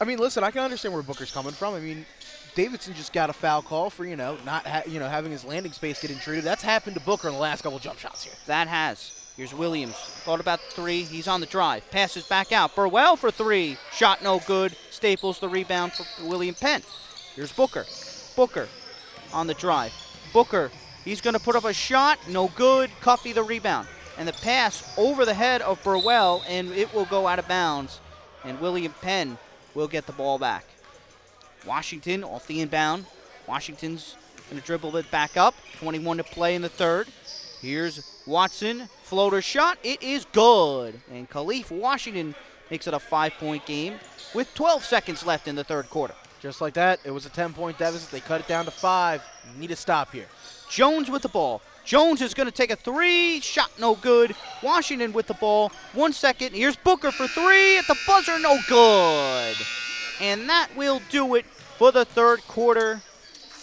I mean, listen, I can understand where Booker's coming from. I mean, Davidson just got a foul call for, not having his landing space get intruded. That's happened to Booker in the last couple jump shots here. That has. Here's Williams. Thought about the three. He's on the drive. Passes back out. Burwell for three. Shot no good. Staples the rebound for William Penn. Here's Booker. Booker on the drive. Booker, he's going to put up a shot. No good. Cuffey the rebound. And the pass over the head of Burwell, and it will go out of bounds. And William Penn will get the ball back. Washington off the inbound. Washington's going to dribble it back up. 21 to play in the third. Here's Watson. Floater shot. It is good. And Khalif Washington makes it a 5-point game with 12 seconds left in the third quarter. Just like that, it was a 10-point deficit. They cut it down to 5. Need a stop here. Jones with the ball. Jones is going to take a three. Shot no good. Washington with the ball. 1 second. Here's Booker for three. At the buzzer, no good. And that will do it for the third quarter.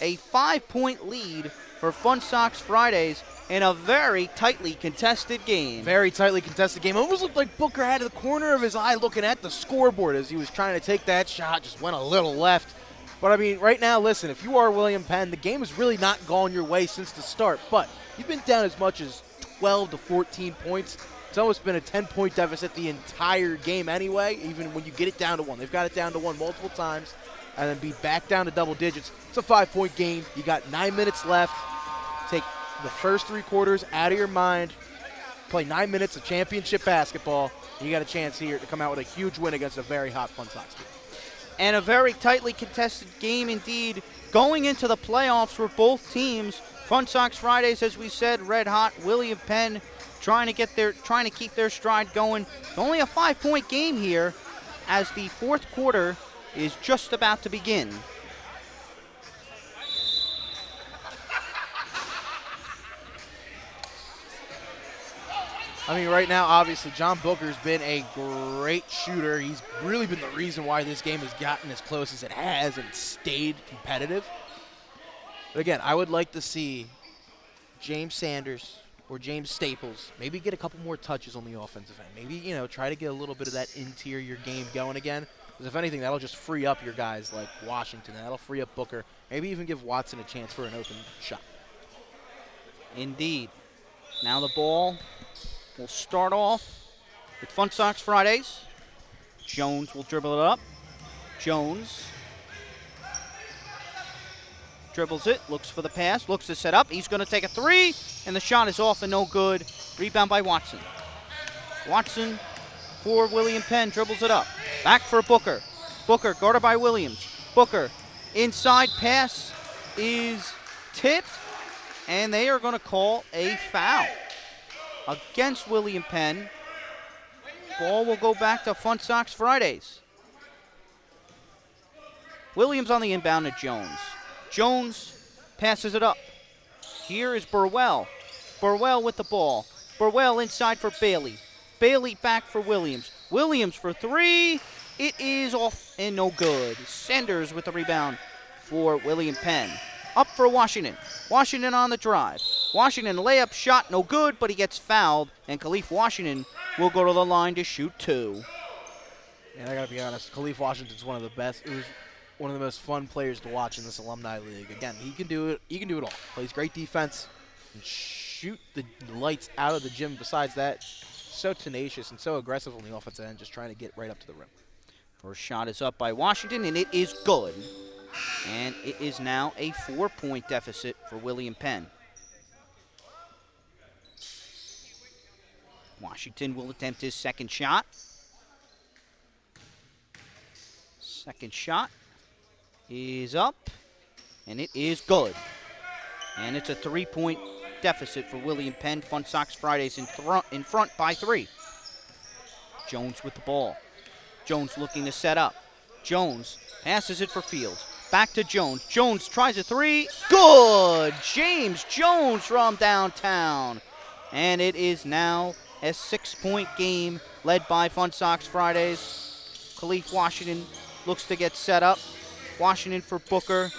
A 5-point lead for Fun Sox Fridays in a very tightly contested game. Very tightly contested game. It almost looked like Booker had the corner of his eye looking at the scoreboard as he was trying to take that shot. Just went a little left. But, I mean, right now, listen, if you are William Penn, the game has really not gone your way since the start. But you've been down as much as 12 to 14 points. It's almost been a 10-point deficit the entire game anyway, even when you get it down to 1. They've got it down to 1 multiple times and then be back down to double digits. It's a 5-point game. You got 9 minutes left. Take the first 3 quarters out of your mind. Play 9 minutes of championship basketball. You got a chance here to come out with a huge win against a very hot Fun Sox team. And a very tightly contested game indeed. Going into the playoffs for both teams. Fun Sox Fridays, as we said, red hot. William Penn trying to keep their stride going. It's only a 5-point game here as the fourth quarter is just about to begin. I mean, right now, obviously, John Booker's been a great shooter. He's really been the reason why this game has gotten as close as it has and stayed competitive. But again, I would like to see James Sanders or James Staples maybe get a couple more touches on the offensive end. Maybe, try to get a little bit of that interior game going again. Because if anything, that'll just free up your guys like Washington. And that'll free up Booker. Maybe even give Watson a chance for an open shot. Indeed. Now the ball will start off with Fun Sox Fridays. Jones will dribble it up. Jones dribbles it, looks for the pass, looks to set up. He's going to take a three, and the shot is off and no good. Rebound by Watson. Watson for William Penn, dribbles it up. Back for Booker. Booker guarded by Williams. Booker, inside pass is tipped, and they are going to call a foul against William Penn. Ball will go back to Fun Sox Fridays. Williams on the inbound to Jones. Jones passes it up. Here is Burwell. Burwell with the ball. Burwell inside for Bailey. Bailey back for Williams. Williams for three. It is off and no good. Sanders with the rebound for William Penn. Up for Washington. Washington on the drive. Washington layup shot, no good, but he gets fouled, and Khalif Washington will go to the line to shoot two. And I gotta be honest, Khalif Washington's one of the best. It was one of the most fun players to watch in this Alumni League. Again, he can do it. He can do it all. Plays great defense and shoot the lights out of the gym. Besides that, so tenacious and so aggressive on the offensive end, just trying to get right up to the rim. First shot is up by Washington, and it is good. And it is now a 4-point deficit for William Penn. Washington will attempt his second shot. Second shot is up, and it is good. And it's a 3-point deficit for William Penn. Fun Sox Fridays in front by 3. Jones with the ball. Jones looking to set up. Jones passes it for Fields. Back to Jones. Jones tries a 3. Good! James Jones from downtown. And it is now a 6-point game led by Fun Sox Fridays. Khalif Washington looks to get set up. Washington for Booker.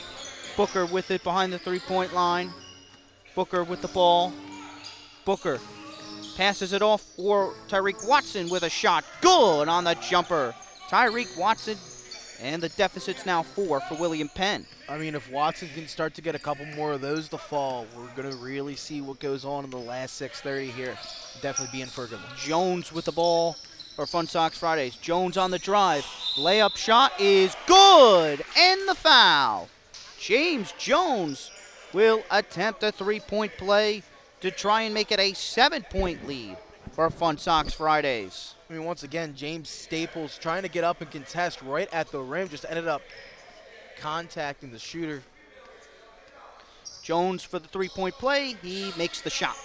Booker with it behind the 3-point line. Booker with the ball. Booker passes it off for Tyreek Watson with a shot. Good on the jumper. Tyreek Watson, and the deficit's now 4 for William Penn. I mean, if Watson can start to get a couple more of those to fall, we're going to really see what goes on in the last 6:30 here. Definitely be in for a good one. Jones with the ball for Fun Sox Fridays. Jones on the drive. Layup shot is good, and the foul. James Jones will attempt a 3-point play to try and make it a 7-point lead for Fun Sox Fridays. I mean, once again, James Staples trying to get up and contest right at the rim, just ended up contacting the shooter. Jones for the 3-point play. He makes the shot,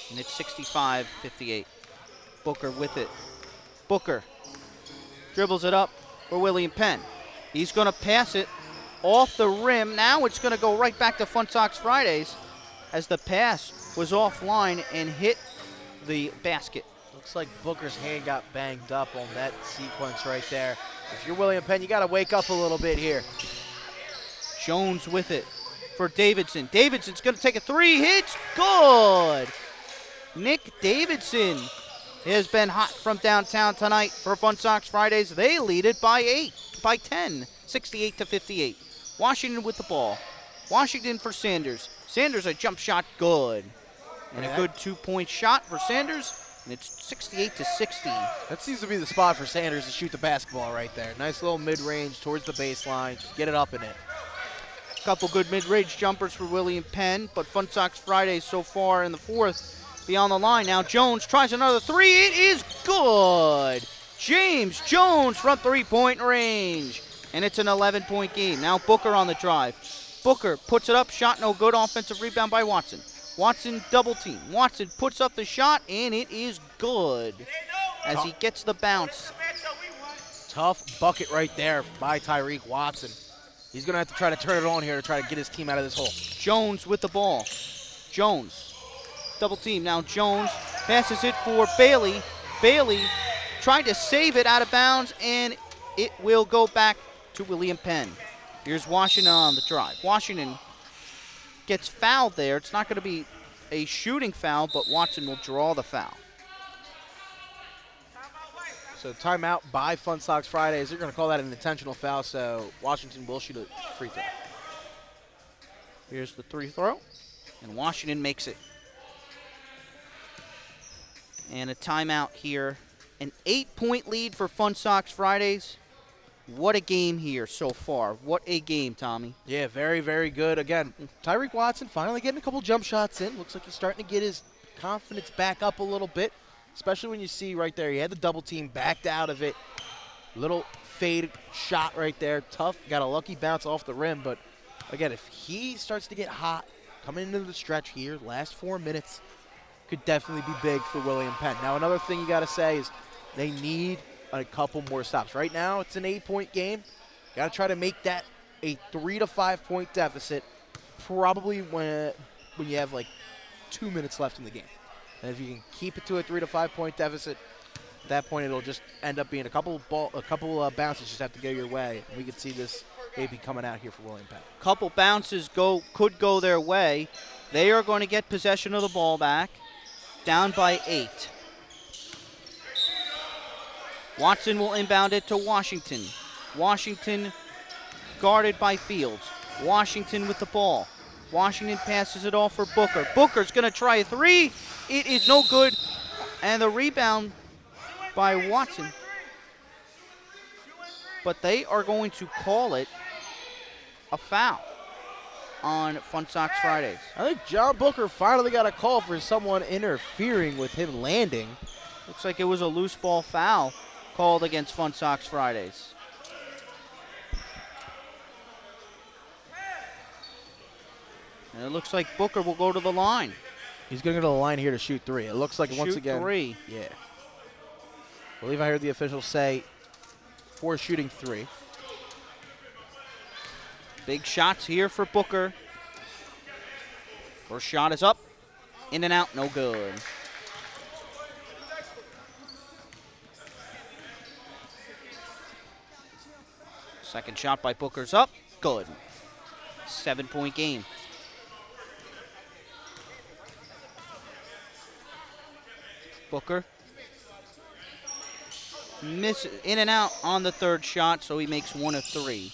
and it's 65-58. Booker with it. Booker dribbles it up for William Penn. He's going to pass it off the rim. Now it's going to go right back to Fun Sox Fridays as the pass was offline and hit the basket. Looks like Booker's hand got banged up on that sequence right there. If you're William Penn, you got to wake up a little bit here. Jones with it for Davidson. Davidson's going to take a 3. Hits. Good. Nick Davidson has been hot from downtown tonight for Fun Sox Fridays. They lead it by 10, 68-58. Washington with the ball. Washington for Sanders. Sanders a jump shot, good. And a good 2-point shot for Sanders, and it's 68-60. That seems to be the spot for Sanders to shoot the basketball right there. Nice little mid-range towards the baseline. Just get it up in it. Couple good mid-range jumpers for William Penn, but Fun Sox Fridays so far in the fourth beyond the line. Now Jones tries another 3. It is good. James Jones from 3-point range. And it's an 11-point game. Now Booker on the drive. Booker puts it up. Shot no good. Offensive rebound by Watson. Watson double team. Watson puts up the shot, and it is good as he gets the bounce. Tough bucket right there by Tyreek Watson. He's going to have to try to turn it on here to try to get his team out of this hole. Jones with the ball. Jones. Double team. Now Jones passes it for Bailey. Bailey tried to save it out of bounds, and it will go back to William Penn. Here's Washington on the drive. Washington gets fouled there. It's not going to be a shooting foul, but Watson will draw the foul. So timeout by Fun Sox Fridays. They're going to call that an intentional foul, so Washington will shoot a free throw. Here's the 3 throw, and Washington makes it. And a timeout here. An 8-point lead for Fun Sox Fridays. What a game here so far. What a game, Tommy. Yeah, very, very good. Again, Tyreek Watson finally getting a couple jump shots in. Looks like he's starting to get his confidence back up a little bit, especially when you see right there he had the double team, backed out of it. Little fade shot right there. Tough. Got a lucky bounce off the rim. But, again, if he starts to get hot coming into the stretch here, last 4 minutes, could definitely be big for William Penn. Now, another thing you got to say is they need a couple more stops. Right now, it's an 8-point game. Got to try to make that a 3 to 5 point deficit, probably when you have like 2 minutes left in the game. And if you can keep it to a 3 to 5 point deficit, at that point it'll just end up being a couple bounces just have to go your way. And we could see this maybe coming out here for William Penn. Couple bounces could go their way. They are going to get possession of the ball back, down by 8. Watson will inbound it to Washington. Washington guarded by Fields. Washington with the ball. Washington passes it off for Booker. Booker's going to try a 3. It is no good. And the rebound by Watson. But they are going to call it a foul on Fun Sox Fridays. I think John Booker finally got a call for someone interfering with him landing. Looks like it was a loose ball foul called against Fun Sox Fridays. And it looks like Booker will go to the line. He's going to go to the line here to shoot 3. It looks like once again. Shoot 3. Yeah. I believe I heard the official say for shooting 3. Big shots here for Booker. First shot is up. In and out, no good. Second shot by Booker's up. Good. 7-point game. Booker. Miss in and out on the third shot, so he makes 1 of 3.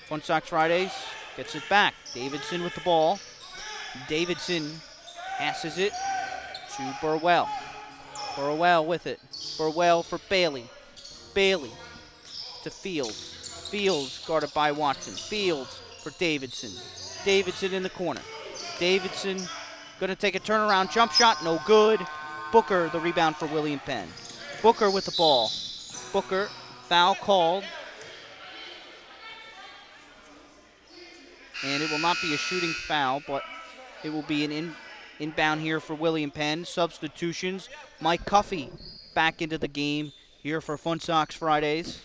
Fun Sox Fridays gets it back. Davidson with the ball. Davidson passes it to Burwell. Burwell with it. Burwell for Bailey. Bailey to Fields. Fields guarded by Watson. Fields for Davidson. Davidson in the corner. Davidson going to take a turnaround jump shot. No good. Booker the rebound for William Penn. Booker with the ball. Booker, foul called. And it will not be a shooting foul, but it will be an inbound here for William Penn. Substitutions. Mike Cuffey back into the game here for Fun Sox Fridays.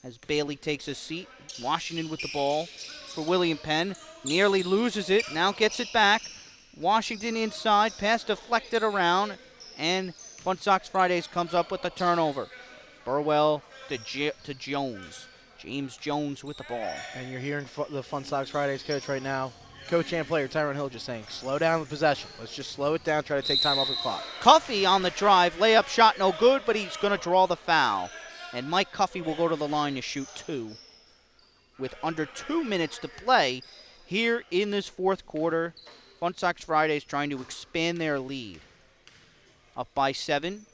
As Bailey takes a seat. Washington with the ball for William Penn. Nearly loses it. Now gets it back. Washington inside. Pass deflected around. And Fun Sox Fridays comes up with the turnover. Burwell to Jones. James Jones with the ball. And you're hearing the Fun Sox Fridays coach right now. Coach and player Tyron Hill just saying, slow down the possession. Let's just slow it down, try to take time off the clock. Cuffey on the drive. Layup shot no good, but he's going to draw the foul. And Mike Cuffey will go to the line to shoot 2. With under 2 minutes to play here in this fourth quarter, Fun Sox Fridays trying to expand their lead. Up by 7.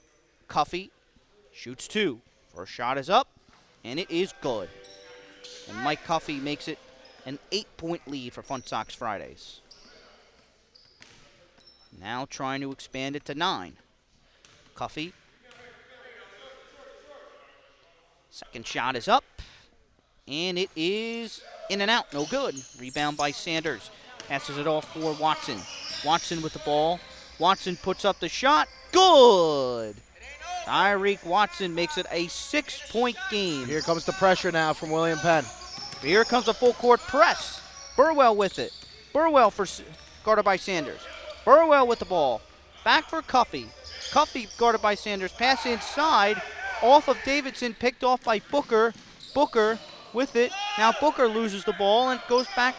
Cuffey shoots 2. First shot is up, and it is good. And Mike Cuffey makes it an 8-point lead for Fun Sox Fridays. Now trying to expand it to 9. Cuffey. Second shot is up, and it is in and out, no good. Rebound by Sanders. Passes it off for Watson. Watson with the ball. Watson puts up the shot. Good! Tyreek Watson makes it a 6-point game. Here comes the pressure now from William Penn. Here comes a full-court press. Burwell with it. Burwell guarded by Sanders. Burwell with the ball. Back for Cuffey. Cuffey guarded by Sanders. Pass inside. Off of Davidson. Picked off by Booker. Booker with it. Now Booker loses the ball and goes back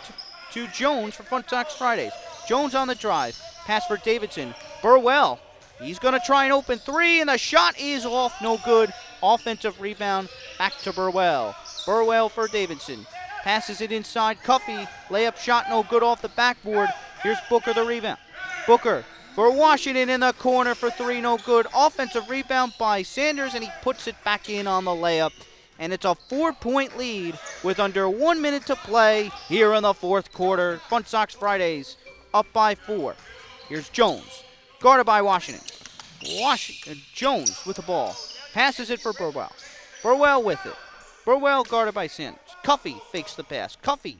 to Jones for Fun Sox Fridays. Jones on the drive. Pass for Davidson. Burwell. He's going to try an open 3, and the shot is off. No good. Offensive rebound back to Burwell. Burwell for Davidson. Passes it inside. Cuffey. Layup shot no good off the backboard. Here's Booker the rebound. Booker for Washington in the corner for 3. No good. Offensive rebound by Sanders, and he puts it back in on the layup. And it's a 4-point lead with under 1 minute to play here in the fourth quarter. Fun Sox Fridays up by 4. Here's Jones. Guarded by Washington. Jones with the ball. Passes it for Burwell. Burwell with it. Burwell guarded by Sanders. Cuffey fakes the pass. Cuffey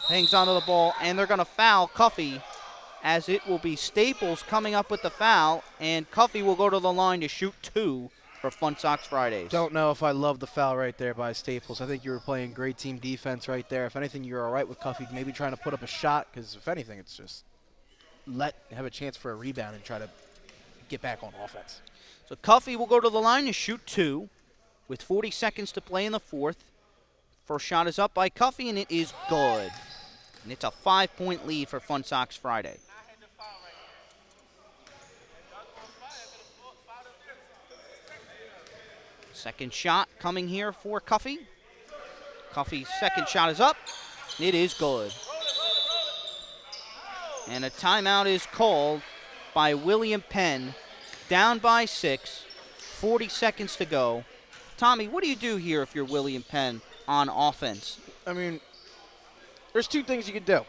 hangs onto the ball, and they're going to foul Cuffey, as it will be Staples coming up with the foul, and Cuffey will go to the line to shoot 2 for Fun Sox Fridays. Don't know if I love the foul right there by Staples. I think you were playing great team defense right there. If anything, you're all right with Cuffey maybe trying to put up a shot, because if anything, it's just have a chance for a rebound and try to get back on offense. So Cuffey will go to the line to shoot 2 with 40 seconds to play in the fourth. First shot is up by Cuffey, and it is good. And it's a 5-point lead for Fun Sox Friday. Second shot coming here for Cuffey. Cuffey's second shot is up. It is good. And a timeout is called by William Penn. Down by 6. 40 seconds to go. Tommy, what do you do here if you're William Penn on offense? I mean, there's 2 things you could do.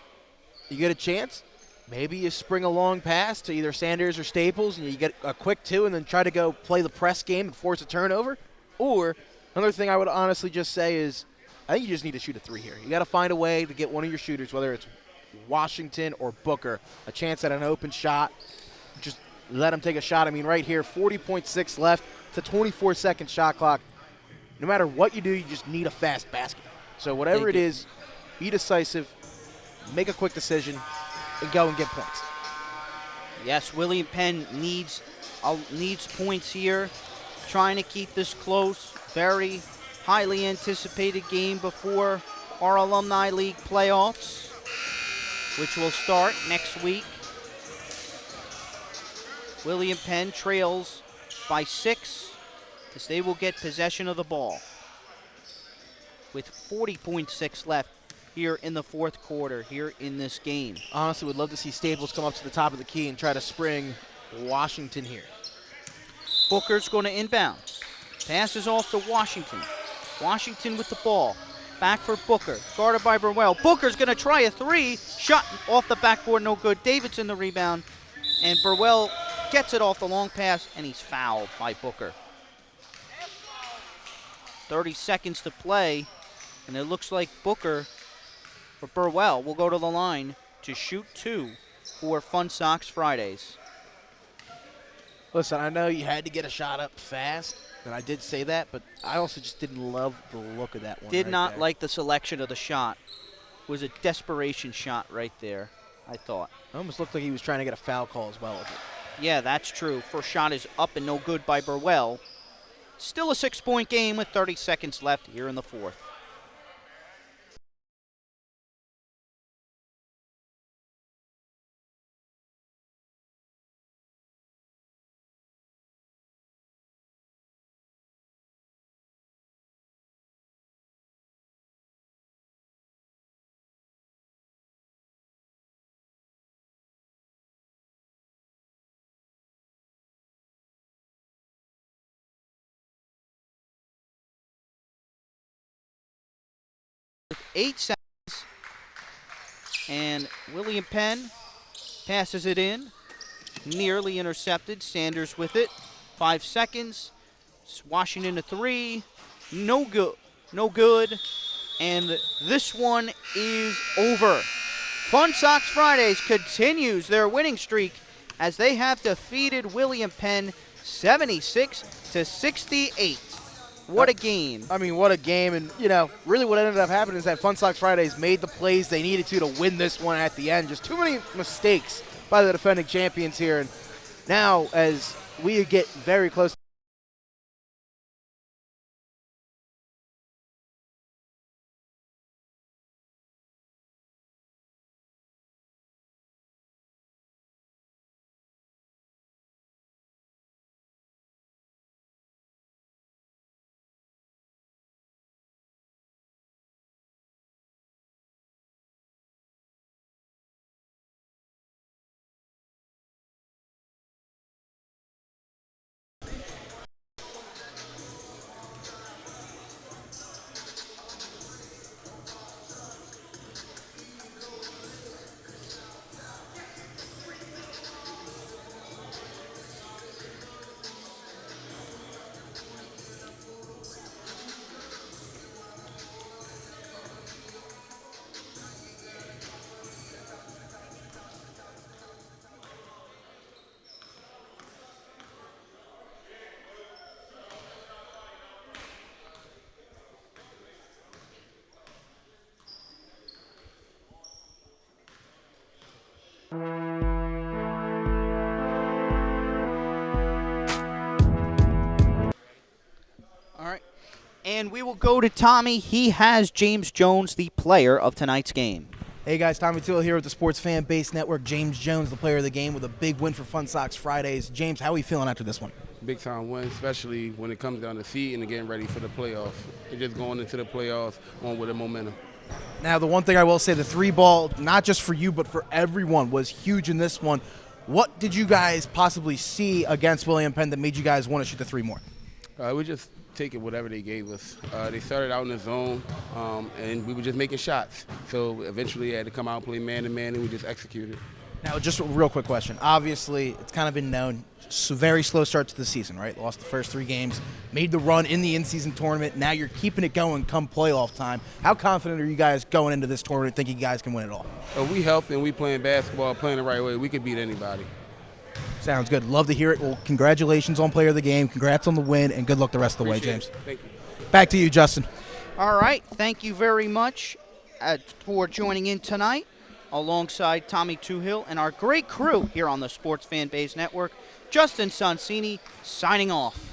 You get a chance, maybe you spring a long pass to either Sanders or Staples and you get a quick 2 and then try to go play the press game and force a turnover. Or another thing I would honestly just say is I think you just need to shoot a 3 here. You got to find a way to get one of your shooters, whether it's Washington or Booker, a chance at an open shot. Just let him take a shot. I mean, right here, 40.6 left. It's a 24-second shot clock. No matter what you do, you just need a fast basket. So whatever it is, be decisive, make a quick decision, and go and get points. Yes, William Penn needs points here, trying to keep this close. Very highly anticipated game before our Alumni League playoffs, which will start next week. William Penn trails by 6 as they will get possession of the ball with 40.6 left here in the fourth quarter, here in this game. Honestly, would love to see Staples come up to the top of the key and try to spring Washington here. Booker's going to inbound. Passes off to Washington. Washington with the ball. Back for Booker. Guarded by Burwell. Booker's going to try a 3. Shot off the backboard, no good. Davidson the rebound. And Burwell gets it off the long pass, and he's fouled by Booker. 30 seconds to play, and it looks like Booker or Burwell will go to the line to shoot 2 for Fun Sox Fridays. Listen, I know you had to get a shot up fast, and I did say that, but I also just didn't love the look of that one. Did right not there. like the selection of the shot. It was a desperation shot right there, I thought. It almost looked like he was trying to get a foul call as well with it. Yeah, that's true. First shot is up and no good by Burwell. Still a 6-point game with 30 seconds left here in the fourth. With 8 seconds, and William Penn passes it in, nearly intercepted. Sanders with it. 5 seconds. Washington a 3, no good, and this one is over. Fun Sox Fridays continues their winning streak as they have defeated William Penn 76-68. What a game. I mean, what a game. And, you know, really what ended up happening is that Fun Sox Fridays made the plays they needed to win this one at the end. Just too many mistakes by the defending champions here. And now, as we get very close. All right. And we will go to Tommy. He has James Jones, the player of tonight's game. Hey guys, Tommy Toole here with the Sports Fan Base Network. James Jones, the player of the game, with a big win for Fun Sox Fridays. James, how are we feeling after this one? Big time win, especially when it comes down to seed and getting ready for the playoffs. And just going into the playoffs on with the momentum. Now, the one thing I will say, the 3-ball, not just for you but for everyone, was huge in this one. What did you guys possibly see against William Penn that made you guys want to shoot the 3 more? We just taking whatever they gave us. They started out in the zone, and we were just making shots. So eventually, they had to come out and play man-to-man, and we just executed. Now, just a real quick question. Obviously, it's kind of been known, very slow start to the season, right? Lost the first 3 games, made the run in the in-season tournament. Now you're keeping it going come playoff time. How confident are you guys going into this tournament, thinking you guys can win it all? We healthy and we playing basketball, playing the right way. We could beat anybody. Sounds good. Love to hear it. Well, congratulations on player of the game. Congrats on the win, and good luck the rest of the way, Appreciate James. it. Thank you. Back to you, Justin. All right. Thank you very much for joining in tonight alongside Tommy Toohill and our great crew here on the Sports Fan Base Network. Justin Sonsini signing off.